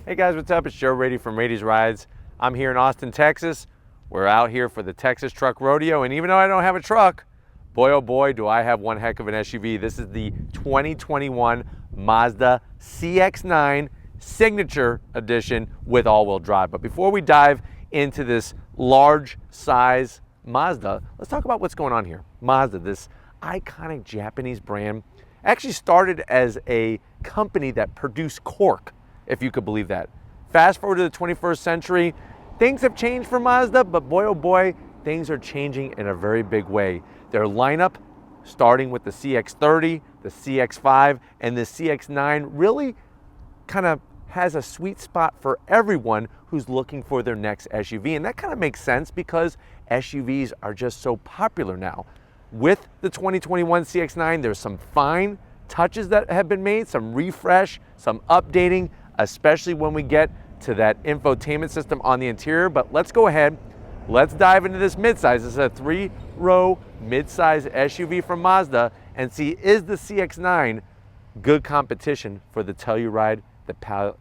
Hey guys, what's up? It's Joe Rady from Rady's Rides. I'm here in Austin, Texas. We're out here for the Texas Truck Rodeo, and even though I don't have a truck, boy oh boy do I have one heck of an SUV. This is the 2021 Mazda CX-9 Signature Edition with all-wheel drive. But before we dive into this large size Mazda, let's talk about what's going on here. Mazda, this iconic Japanese brand, actually started as a company that produced cork, if you could believe that. Fast forward to the 21st century, things have changed for Mazda, but boy oh boy, things are changing in a very big way. Their lineup, starting with the CX-30, the CX-5, and the CX-9, really kind of has a sweet spot for everyone who's looking for their next SUV. And that kind of makes sense because SUVs are just so popular now. With the 2021 CX-9, there's some fine touches that have been made, some refresh, some updating, especially when we get to that infotainment system on the interior. But let's go ahead, let's dive into this midsize. This is a 3-row midsize SUV from Mazda, and see, is the CX-9 good competition for the Telluride, the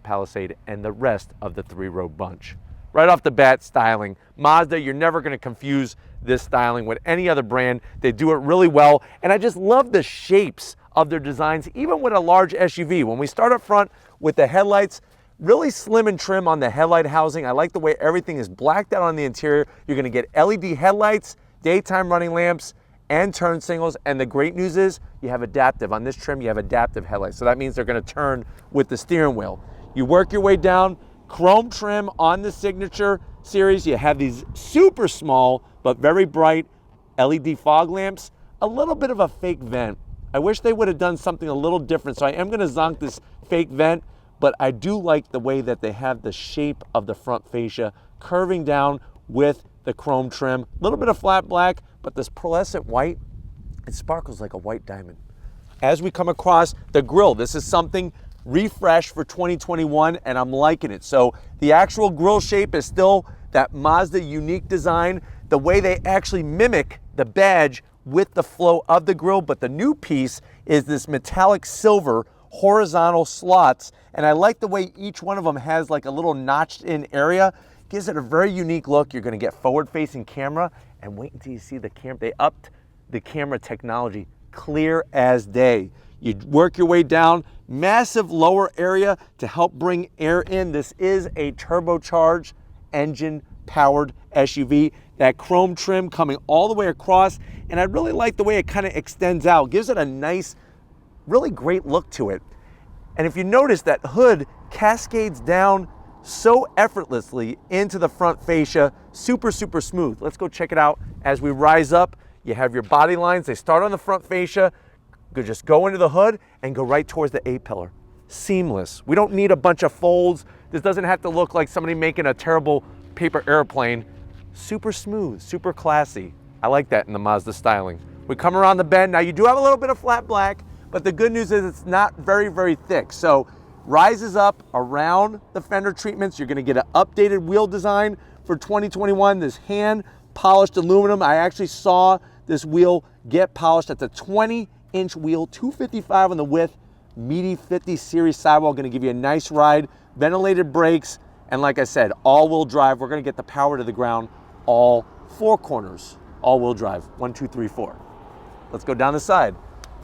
Palisade, and the rest of the 3-row bunch? Right off the bat, styling. Mazda, you're never gonna confuse this styling with any other brand. They do it really well, and I just love the shapes of their designs, even with a large SUV. When we start up front with the headlights, really slim and trim on the headlight housing. I like the way everything is blacked out on the interior. You're gonna get LED headlights, daytime running lamps, and turn signals. And the great news is you have adaptive. On this trim, you have adaptive headlights. So that means they're gonna turn with the steering wheel. You work your way down, chrome trim on the Signature series. You have these super small, but very bright LED fog lamps. A little bit of a fake vent. I wish they would have done something a little different. So I am gonna zonk this fake vent, but I do like the way that they have the shape of the front fascia curving down with the chrome trim. A little bit of flat black, but this pearlescent white, it sparkles like a white diamond. As we come across the grille, this is something refreshed for 2021, and I'm liking it. So the actual grille shape is still that Mazda unique design, the way they actually mimic the badge with the flow of the grille, but the new piece is this metallic silver horizontal slots, and I like the way each one of them has like a little notched in area. Gives it a very unique look. You're gonna get forward facing camera, and wait until you see the camera. They upped the camera technology, clear as day. You work your way down, massive lower area to help bring air in. This is a turbocharged engine powered SUV. That chrome trim coming all the way across, and I really like the way it kind of extends out. Gives it a nice, really great look to it. And if you notice, that hood cascades down so effortlessly into the front fascia, super, super smooth. Let's go check it out. As we rise up, you have your body lines. They start on the front fascia, just go into the hood and go right towards the A-pillar. Seamless. We don't need a bunch of folds. This doesn't have to look like somebody making a terrible paper airplane. Super smooth, super classy. I like that in the Mazda styling. We come around the bend. Now you do have a little bit of flat black, but the good news is it's not very, very thick. So rises up around the fender treatments. You're gonna get an updated wheel design for 2021. This hand polished aluminum. I actually saw this wheel get polished at the 20-inch wheel, 255 on the width, meaty 50 series sidewall. Gonna give you a nice ride, ventilated brakes, and like I said, all-wheel drive. We're gonna get the power to the ground, all 4 corners, all-wheel drive, 1, 2, 3, 4. Let's go down the side.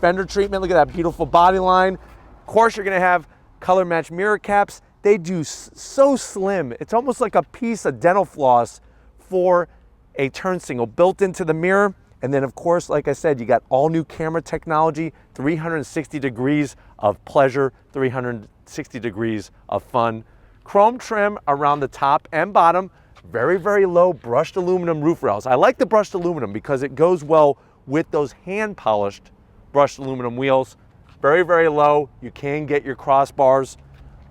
Fender treatment, look at that beautiful body line. Of course, you're gonna have color match mirror caps. They do so slim. It's almost like a piece of dental floss for a turn signal built into the mirror. And then of course, like I said, you got all new camera technology, 360 degrees of pleasure, 360 degrees of fun. Chrome trim around the top and bottom, very, very low brushed aluminum roof rails. I like the brushed aluminum because it goes well with those hand polished brushed aluminum wheels. Very, very low. You can get your crossbars.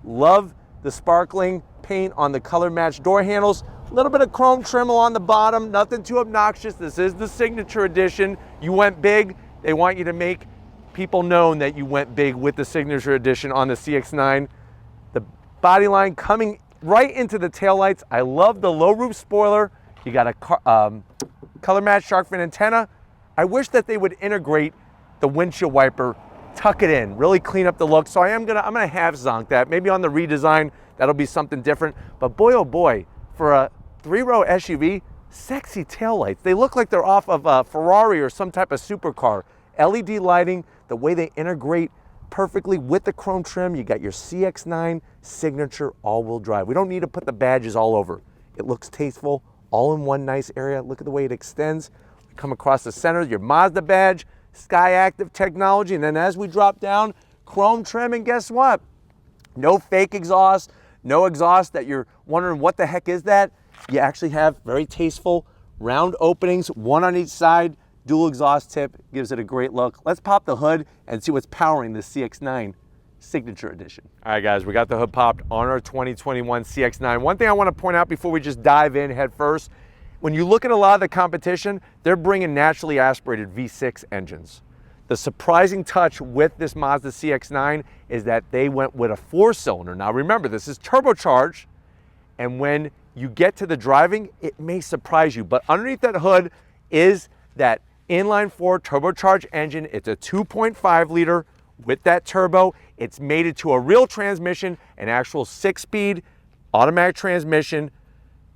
Love the sparkling paint on the color matched door handles. A little bit of chrome trim along the bottom, nothing too obnoxious. This is the Signature Edition. You went big. They want you to make people known that you went big with the Signature Edition on the CX-9. The body line coming right into the taillights. I love the low roof spoiler. You got a color matched shark fin antenna. I wish that they would integrate the windshield wiper tuck it in, really clean up the look. So I'm gonna half zonk that. Maybe on the redesign, that'll be something different. But boy, oh boy, for a 3-row SUV, sexy taillights. They look like they're off of a Ferrari or some type of supercar. LED lighting, the way they integrate perfectly with the chrome trim. You got your CX-9 Signature all-wheel drive. We don't need to put the badges all over. It looks tasteful, all in one nice area. Look at the way it extends. We come across the center, your Mazda badge, Sky Active technology, and then as we drop down, chrome trim, and guess what? No fake exhaust, no exhaust that you're wondering what the heck is that. You actually have very tasteful round openings, one on each side, dual exhaust tip, gives it a great look. Let's pop the hood and see what's powering the CX-9 Signature Edition. All right, guys, we got the hood popped on our 2021 CX-9. One thing I want to point out before we just dive in head first, when you look at a lot of the competition, they're bringing naturally aspirated V6 engines. The surprising touch with this Mazda CX-9 is that they went with a 4-cylinder. Now remember, this is turbocharged, and when you get to the driving, it may surprise you, but underneath that hood is that inline-4 turbocharged engine. It's a 2.5 liter with that turbo. It's mated to a real transmission, an actual 6-speed automatic transmission,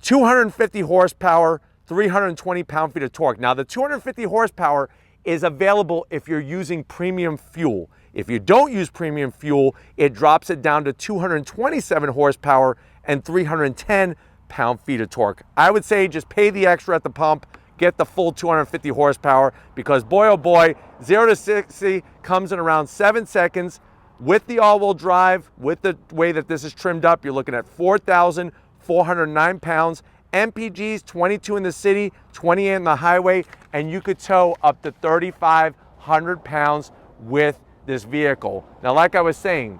250 horsepower, 320 pound-feet of torque. Now the 250 horsepower is available if you're using premium fuel. If you don't use premium fuel, it drops it down to 227 horsepower and 310 pound-feet of torque. I would say just pay the extra at the pump, get the full 250 horsepower, because boy, oh boy, 0 to 60 comes in around 7 seconds. With the all-wheel drive, with the way that this is trimmed up, you're looking at 4,409 pounds. MPGs, 22 in the city, 28 in the highway, and you could tow up to 3,500 pounds with this vehicle. Now, like I was saying,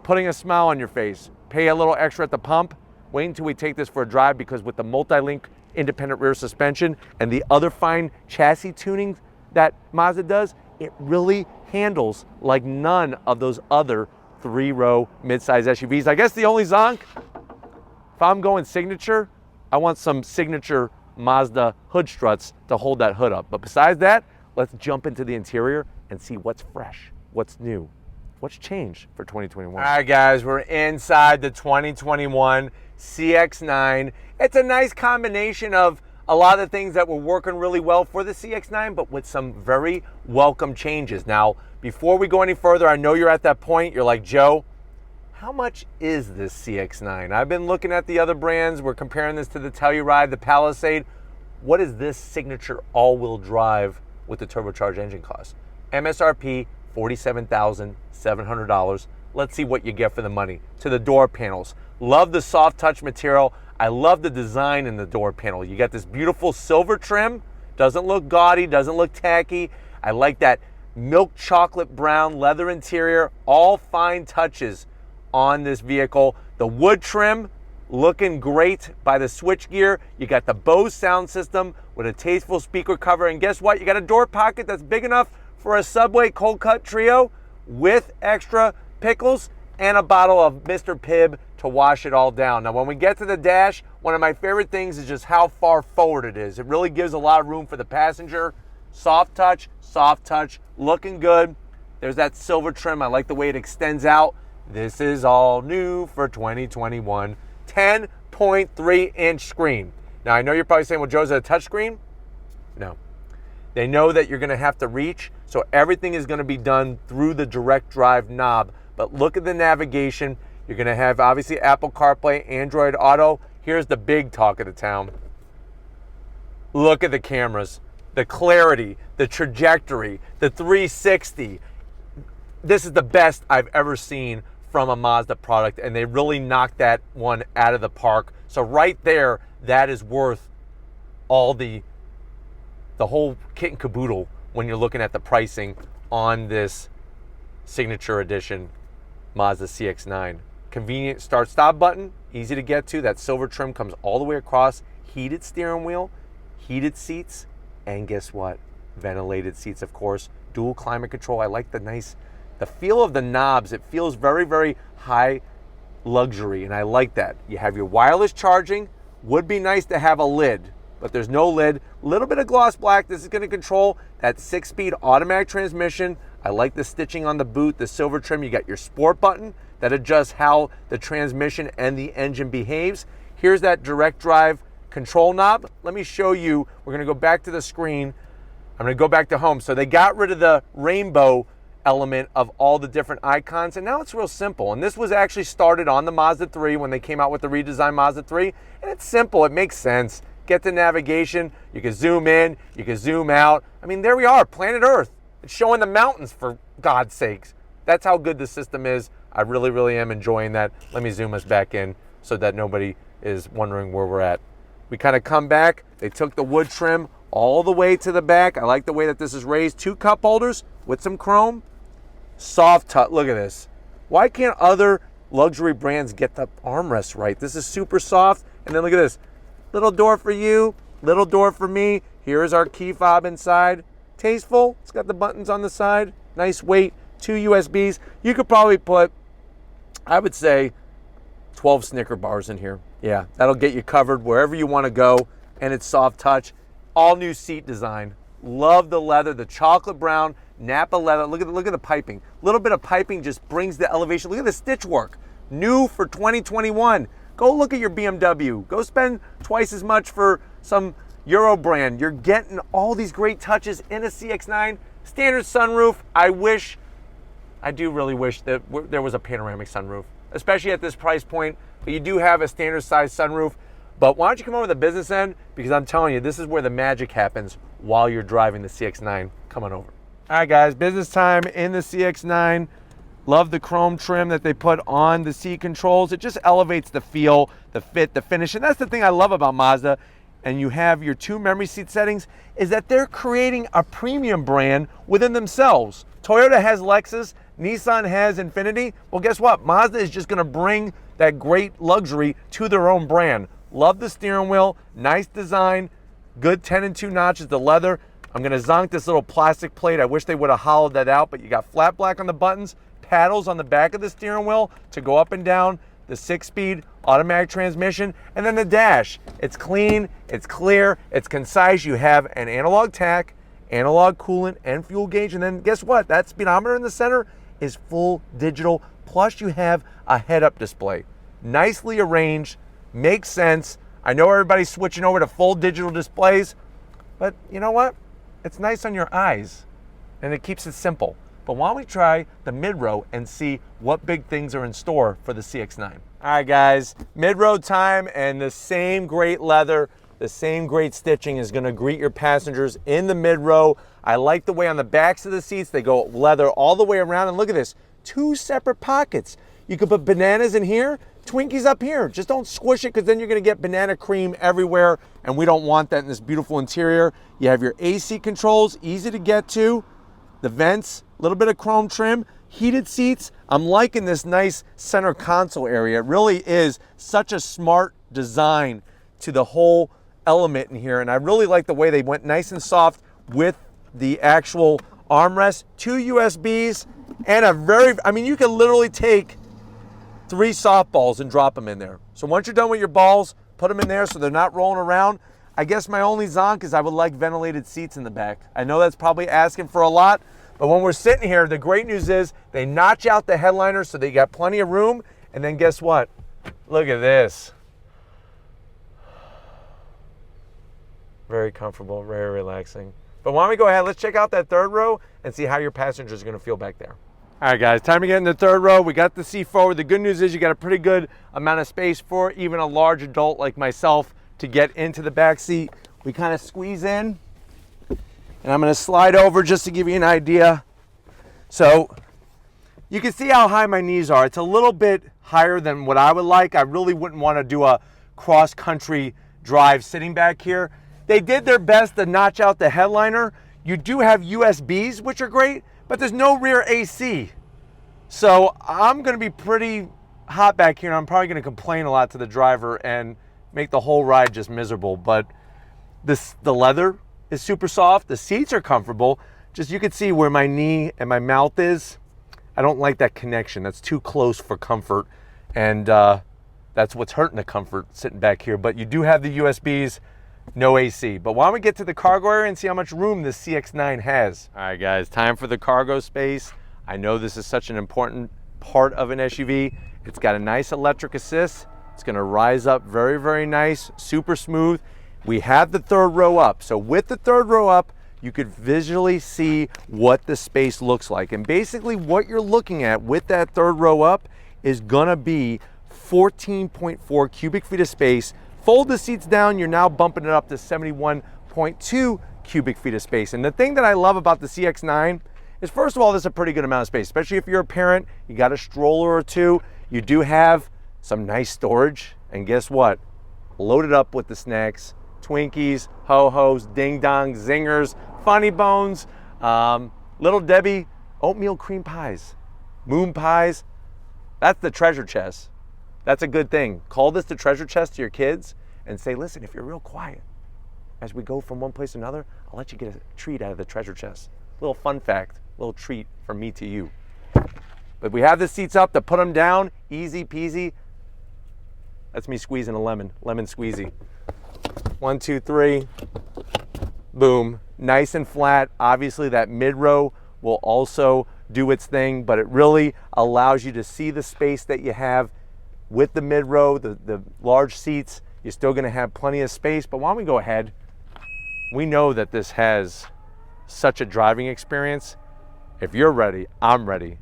putting a smile on your face, pay a little extra at the pump, wait until we take this for a drive, because with the multi-link independent rear suspension and the other fine chassis tuning that Mazda does, it really handles like none of those other 3-row midsize SUVs. I guess the only zonk, if I'm going Signature, I want some Signature Mazda hood struts to hold that hood up. But besides that, let's jump into the interior and see what's fresh, what's new, what's changed for 2021. All right, guys, we're inside the 2021 CX-9. It's a nice combination of a lot of the things that were working really well for the CX-9, but with some very welcome changes. Now, before we go any further, I know you're at that point, you're like, Joe, how much is this CX-9? I've been looking at the other brands. We're comparing this to the Telluride, the Palisade. What is this Signature all-wheel drive with the turbocharged engine cost? MSRP, $47,700. Let's see what you get for the money. To the door panels. Love the soft touch material. I love the design in the door panel. You got this beautiful silver trim. Doesn't look gaudy, doesn't look tacky. I like that milk chocolate brown leather interior. All fine touches on this vehicle. The wood trim looking great by the switchgear. You got the Bose sound system with a tasteful speaker cover, and guess what? You got a door pocket that's big enough for a Subway cold cut trio with extra pickles and a bottle of Mr. Pibb to wash it all down. Now when we get to the dash, one of my favorite things is just how far forward it is. It really gives a lot of room for the passenger. Soft touch, looking good. There's that silver trim. I like the way it extends out. This is all new for 2021. 10.3-inch screen. Now, I know you're probably saying, well, Joe, is it a touch screen? No. They know that you're going to have to reach, so everything is going to be done through the direct drive knob. But look at the navigation. You're going to have, obviously, Apple CarPlay, Android Auto. Here's the big talk of the town. Look at the cameras, the clarity, the trajectory, the 360. This is the best I've ever seen from a Mazda product, and they really knocked that one out of the park. So right there, that is worth all the whole kit and caboodle when you're looking at the pricing on this Signature Edition Mazda CX-9. Convenient start-stop button, easy to get to. That silver trim comes all the way across. Heated steering wheel, heated seats, and guess what? Ventilated seats, of course. Dual climate control. I like the feel of the knobs. It feels very, very high luxury, and I like that. You have your wireless charging. Would be nice to have a lid, but there's no lid. A little bit of gloss black. This is going to control that 6-speed automatic transmission. I like the stitching on the boot, the silver trim. You got your sport button that adjusts how the transmission and the engine behaves. Here's that direct drive control knob. Let me show you. We're gonna go back to the screen. I'm gonna go back to home. So they got rid of the rainbow element of all the different icons, and now it's real simple. And this was actually started on the Mazda 3 when they came out with the redesigned Mazda 3, and it's simple, it makes sense. Get the navigation, you can zoom in, you can zoom out. I mean, there we are, planet Earth. It's showing the mountains, for God's sakes. That's how good the system is. I really, really am enjoying that. Let me zoom us back in so that nobody is wondering where we're at. We kind of come back, they took the wood trim all the way to the back. I like the way that this is raised. 2 cup holders with some chrome. Soft touch, look at this. Why can't other luxury brands get the armrest right? This is super soft. And then look at this. Little door for you, little door for me. Here's our key fob inside. Tasteful, it's got the buttons on the side. Nice weight, 2 USBs. You could probably put, I would say, 12 Snicker bars in here. Yeah, that'll get you covered wherever you want to go. And it's soft touch. All new seat design. Love the leather, the chocolate brown Napa leather. Look at the piping. A little bit of piping just brings the elevation. Look at the stitch work. New for 2021. Go look at your BMW. Go spend twice as much for some Euro brand. You're getting all these great touches in a CX-9. Standard sunroof. I do really wish that there was a panoramic sunroof, especially at this price point. But you do have a standard size sunroof. But why don't you come over to the business end? Because I'm telling you, this is where the magic happens while you're driving the CX-9. Come on over. All right, guys, business time in the CX-9. Love the chrome trim that they put on the seat controls. It just elevates the feel, the fit, the finish. And that's the thing I love about Mazda. And you have your 2 memory seat settings, is that they're creating a premium brand within themselves. Toyota has Lexus, Nissan has Infiniti. Well, guess what? Mazda is just gonna bring that great luxury to their own brand. Love the steering wheel, nice design, good 10 and 2 notches, the leather. I'm gonna zonk this little plastic plate. I wish they would have hollowed that out, but you got flat black on the buttons, paddles on the back of the steering wheel to go up and down, the 6-speed automatic transmission, and then the dash. It's clean, it's clear, it's concise. You have an analog tach, analog coolant, and fuel gauge, and then guess what? That speedometer in the center is full digital, plus you have a head-up display. Nicely arranged, makes sense. I know everybody's switching over to full digital displays, but you know what? It's nice on your eyes, and it keeps it simple. But why don't we try the mid-row and see what big things are in store for the CX-9. All right, guys, mid-row time, and the same great leather, the same great stitching is gonna greet your passengers in the mid-row. I like the way on the backs of the seats, they go leather all the way around, and look at this, 2 separate pockets. You could put bananas in here, Twinkies up here. Just don't squish it, because then you're gonna get banana cream everywhere, and we don't want that in this beautiful interior. You have your AC controls, easy to get to. The vents, a little bit of chrome trim, heated seats. I'm liking this nice center console area. It really is such a smart design to the whole element in here, and I really like the way they went nice and soft with the actual armrest. 2 USBs, and you can literally take 3 softballs and drop them in there. So once you're done with your balls, put them in there so they're not rolling around. I guess my only zonk is I would like ventilated seats in the back. I know that's probably asking for a lot, but when we're sitting here, the great news is they notch out the headliner so they got plenty of room. And then guess what? Look at this. Very comfortable, very relaxing. But why don't we go ahead, let's check out that 3rd row and see how your passengers are gonna feel back there. All right, guys, time to get in the 3rd row. We got the seat forward. The good news is you got a pretty good amount of space for even a large adult like myself to get into the back seat. We kind of squeeze in, and I'm gonna slide over just to give you an idea. So you can see how high my knees are. It's a little bit higher than what I would like. I really wouldn't want to do a cross-country drive sitting back here. They did their best to notch out the headliner. You do have USBs, which are great, but there's no rear AC. So I'm gonna be pretty hot back here, and I'm probably gonna complain a lot to the driver and make the whole ride just miserable. But the leather is super soft, the seats are comfortable. Just you can see where my knee and my mouth is. I don't like that connection. That's too close for comfort, and that's what's hurting the comfort sitting back here. But you do have the USBs. no AC. But why don't we get to the cargo area and see how much room this CX-9 has. All right, guys, time for the cargo space. I know this is such an important part of an SUV. It's got a nice electric assist. It's gonna rise up very, very nice, super smooth. We have the third row up. So with the third row up, you could visually see what the space looks like. And basically what you're looking at with that third row up is gonna be 14.4 cubic feet of space. Fold the seats down, you're now bumping it up to 71.2 cubic feet of space. And the thing that I love about the CX-9 is, first of all, this is a pretty good amount of space, especially if you're a parent, you got a stroller or two, you do have some nice storage. And guess what? Loaded up with the snacks, Twinkies, Ho-Hos, Ding Dongs, Zingers, Funny Bones, Little Debbie, oatmeal cream pies, moon pies. That's the treasure chest. That's a good thing. Call this the treasure chest to your kids and say, listen, if you're real quiet, as we go from one place to another, I'll let you get a treat out of the treasure chest. Little fun fact, little treat from me to you. But we have the seats up to put them down, easy peasy. That's me squeezing a lemon squeezy. 1, 2, 3, boom. Nice and flat. Obviously that mid row will also do its thing, but it really allows you to see the space that you have with the mid row, the large seats. You're still gonna have plenty of space, but why don't we go ahead? We know that this has such a driving experience. If you're ready, I'm ready.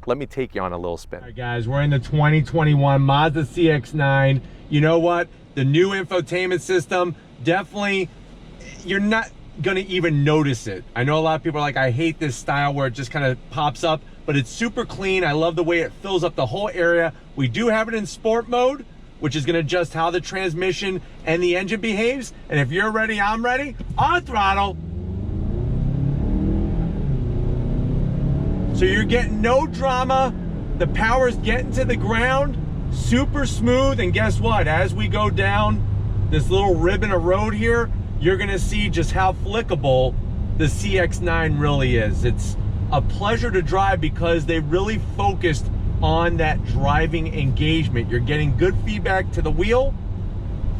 Let me take you on a little spin. All right, guys, we're in the 2021 Mazda CX-9. You know what? The new infotainment system, definitely, you're not gonna even notice it. I know a lot of people are like, I hate this style where it just kind of pops up, but it's super clean. I love the way it fills up the whole area. We do have it in sport mode, which is gonna adjust how the transmission and the engine behaves. And if you're ready, I'm ready. On throttle. So you're getting no drama. The power's getting to the ground, super smooth. And guess what? As we go down this little ribbon of road here, you're gonna see just how flickable the CX-9 really is. It's a pleasure to drive because they really focused on that driving engagement. You're getting good feedback to the wheel,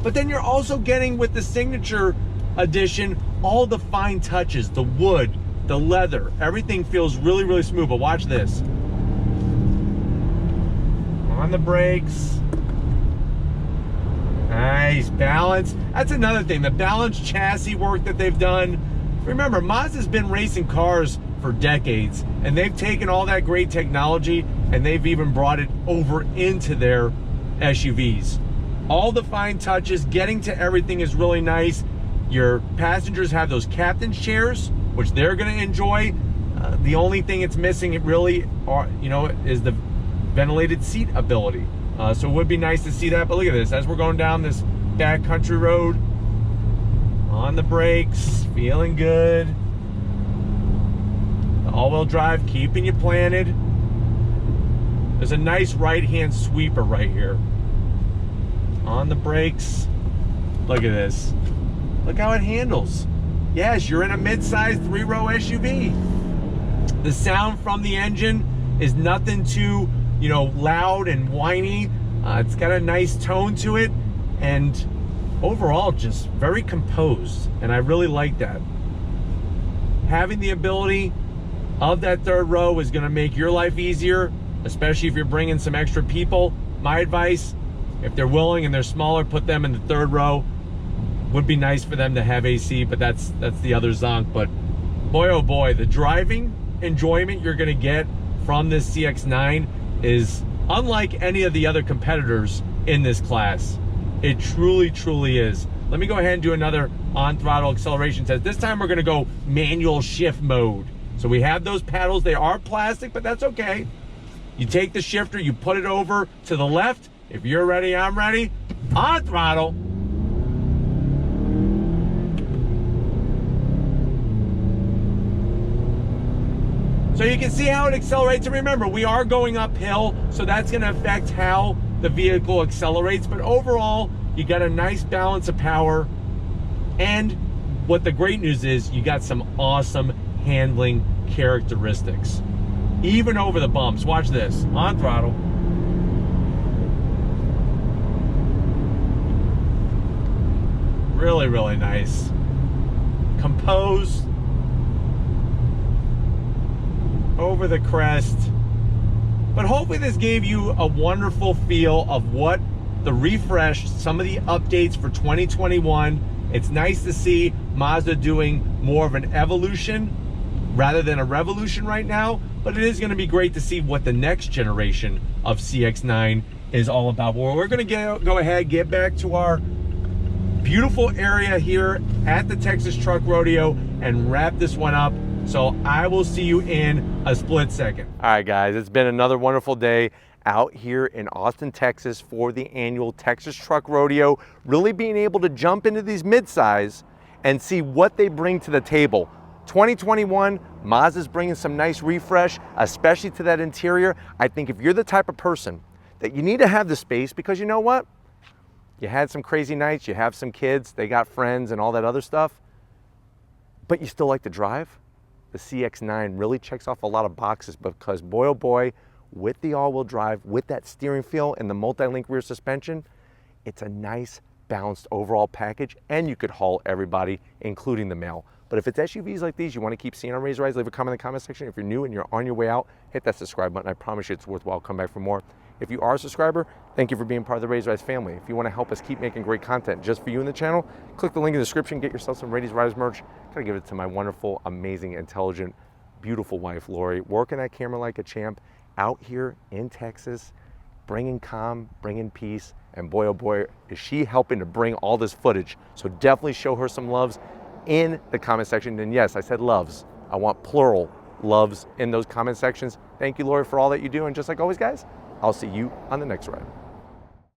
but then you're also getting, with the Signature edition, all the fine touches, the wood, the leather, everything feels really, really smooth. But watch this. On the brakes. Nice balance. That's another thing, the balanced chassis work that they've done. Remember, Mazda's been racing cars for decades, and they've taken all that great technology and they've even brought it over into their SUVs. All the fine touches, getting to everything is really nice. Your passengers have those captain's chairs, which they're gonna enjoy. The only thing it's missing, it really are, is the ventilated seat ability. So it would be nice to see that, but look at this. As we're going down this back country road, on the brakes, feeling good. The all-wheel drive, keeping you planted. There's a nice right-hand sweeper right here. On the brakes, look at this. Look how it handles. Yes, you're in a mid-size 3-row SUV. The sound from the engine is nothing too, loud and whiny. It's got a nice tone to it, and overall just very composed, and I really like that. Having the ability of that third row is going to make your life easier, especially if you're bringing some extra people. My advice, if they're willing and they're smaller, put them in the third row. Would be nice for them to have AC, but that's the other zonk. But boy, oh boy, the driving enjoyment you're going to get from this CX-9 is unlike any of the other competitors in this class. It truly, truly is. Let me go ahead and do another on-throttle acceleration test. This time we're gonna go manual shift mode. So we have those paddles, they are plastic, but that's okay. You take the shifter, you put it over to the left. If you're ready, I'm ready. On throttle. So you can see how it accelerates. And remember, we are going uphill, so that's gonna affect how the vehicle accelerates. But overall, you got a nice balance of power. And what the great news is, you got some awesome handling characteristics. Even over the bumps. Watch this, on throttle. Really, really nice. Composed. Over the crest. But hopefully this gave you a wonderful feel of what the refresh, some of the updates for 2021. It's nice to see Mazda doing more of an evolution rather than a revolution right now, but it is going to be great to see what the next generation of CX-9 is all about. Well, we're going to go ahead, get back to our beautiful area here at the Texas Truck Rodeo and wrap this one up. So I will see you in a split second. All right, guys, it's been another wonderful day out here in Austin, Texas for the annual Texas Truck Rodeo, really being able to jump into these midsize and see what they bring to the table. 2021, Mazda's bringing some nice refresh, especially to that interior. I think if you're the type of person that you need to have the space, because you know what? You had some crazy nights, you have some kids, they got friends and all that other stuff, but you still like to drive, the CX-9 really checks off a lot of boxes, because boy, oh boy, with the all-wheel drive, with that steering feel and the multi-link rear suspension, it's a nice balanced overall package, and you could haul everybody, including the male. But if it's SUVs like these you want to keep seeing on Razor Rides, leave a comment in the comment section. If you're new and you're on your way out, hit that subscribe button. I promise you it's worthwhile. Come back for more. If you are a subscriber, thank you for being part of the Razor Rides family. If you want to help us keep making great content just for you in the channel, click the link in the description, get yourself some Razor Rides merch. Gotta give it to my wonderful, amazing, intelligent, beautiful wife, Lori, working that camera like a champ out here in Texas, bringing calm, bringing peace, and boy, oh boy, is she helping to bring all this footage. So definitely show her some loves in the comment section. And yes, I said loves. I want plural loves in those comment sections. Thank you, Lori, for all that you do. And just like always, guys, I'll see you on the next ride.